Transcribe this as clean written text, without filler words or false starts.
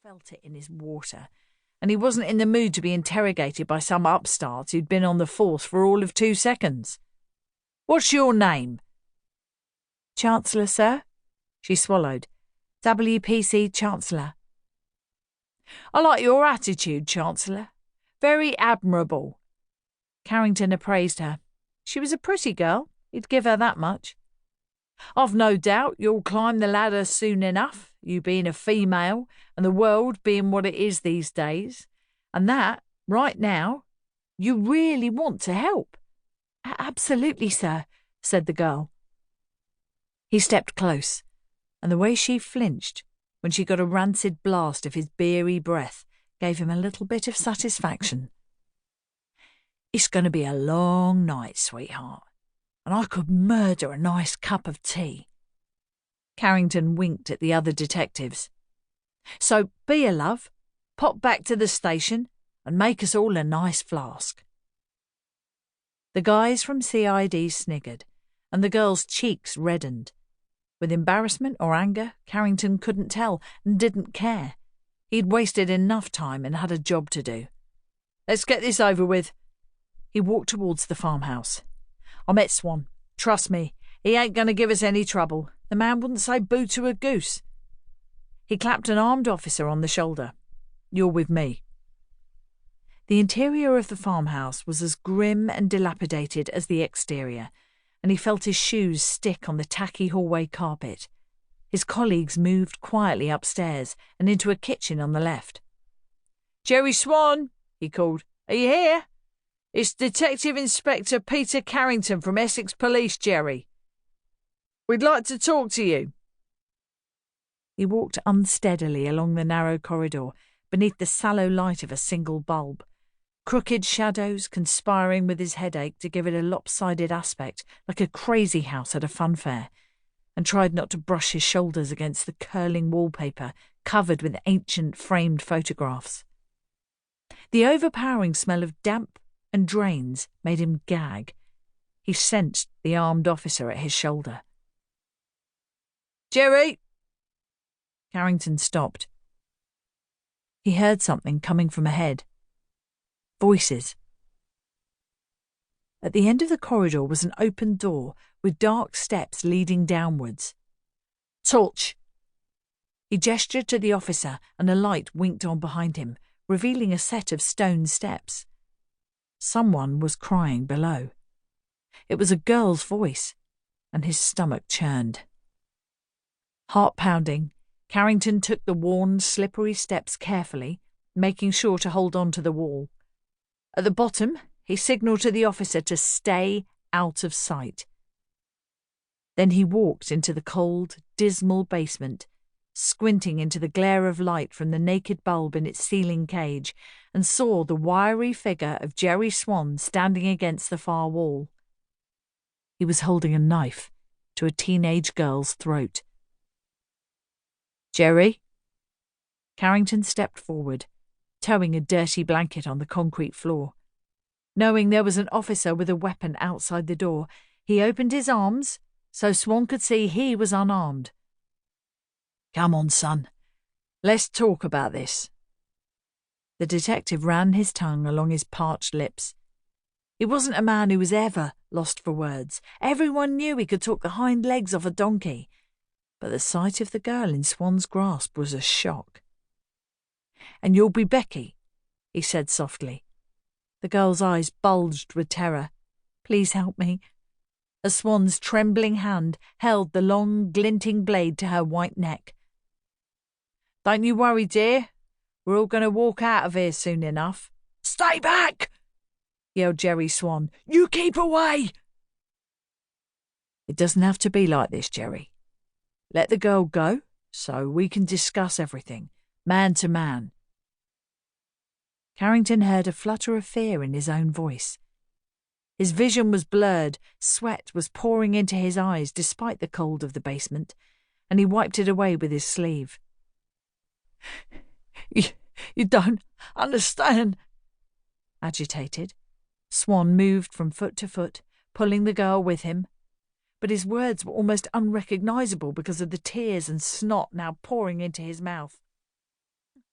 felt it in his water, and he wasn't in the mood to be interrogated by some upstart who'd been on the force for all of 2 seconds. "What's your name?" "Chancellor, sir." She swallowed. "WPC Chancellor." "I like your attitude, Chancellor. Very admirable." Carrington appraised her. She was a pretty girl, he'd give her that much. "I've no doubt you'll climb the ladder soon enough, you being a female and the world being what it is these days, and that, right now, you really want to help." "Absolutely, sir," said the girl. He stepped close, and the way she flinched when she got a rancid blast of his beery breath gave him a little bit of satisfaction. "It's going to be a long night, sweetheart, and I could murder a nice cup of tea." Carrington winked at the other detectives. "So be a love, pop back to the station and make us all a nice flask." The guys from CID sniggered, and the girl's cheeks reddened. With embarrassment or anger, Carrington couldn't tell and didn't care. He'd wasted enough time and had a job to do. "Let's get this over with." He walked towards the farmhouse. "I met Swan. Trust me, he ain't going to give us any trouble. The man wouldn't say boo to a goose." He clapped an armed officer on the shoulder. "You're with me." The interior of the farmhouse was as grim and dilapidated as the exterior, and he felt his shoes stick on the tacky hallway carpet. His colleagues moved quietly upstairs and into a kitchen on the left. "Jerry Swan," he called. "Are you here? It's Detective Inspector Peter Carrington from Essex Police, Jerry. We'd like to talk to you." He walked unsteadily along the narrow corridor beneath the sallow light of a single bulb, crooked shadows conspiring with his headache to give it a lopsided aspect like a crazy house at a funfair, and tried not to brush his shoulders against the curling wallpaper covered with ancient framed photographs. The overpowering smell of damp and drains made him gag. He sensed the armed officer at his shoulder. "Jerry!" Carrington stopped. He heard something coming from ahead. Voices. At the end of the corridor was an open door with dark steps leading downwards. "Torch!" He gestured to the officer, and a light winked on behind him, revealing a set of stone steps. Someone was crying below. It was a girl's voice, and his stomach churned. Heart pounding, Carrington took the worn, slippery steps carefully, making sure to hold on to the wall. At the bottom, he signalled to the officer to stay out of sight. Then he walked into the cold, dismal basement, squinting into the glare of light from the naked bulb in its ceiling cage, and saw the wiry figure of Jerry Swan standing against the far wall. He was holding a knife to a teenage girl's throat. "Jerry?" Carrington stepped forward, towing a dirty blanket on the concrete floor. Knowing there was an officer with a weapon outside the door, he opened his arms so Swan could see he was unarmed. "Come on, son. Let's talk about this." The detective ran his tongue along his parched lips. He wasn't a man who was ever lost for words. Everyone knew he could talk the hind legs off a donkey. But the sight of the girl in Swan's grasp was a shock. "And you'll be Becky," he said softly. The girl's eyes bulged with terror. "Please help me." A Swan's trembling hand held the long, glinting blade to her white neck. "Don't you worry, dear. We're all going to walk out of here soon enough." "Stay back!" yelled Jerry Swan. "You keep away!" "It doesn't have to be like this, Jerry. Let the girl go so we can discuss everything, man to man." Carrington heard a flutter of fear in his own voice. His vision was blurred, sweat was pouring into his eyes despite the cold of the basement, and he wiped it away with his sleeve. You don't understand." Agitated, Swan moved from foot to foot, pulling the girl with him, but his words were almost unrecognisable because of the tears and snot now pouring into his mouth.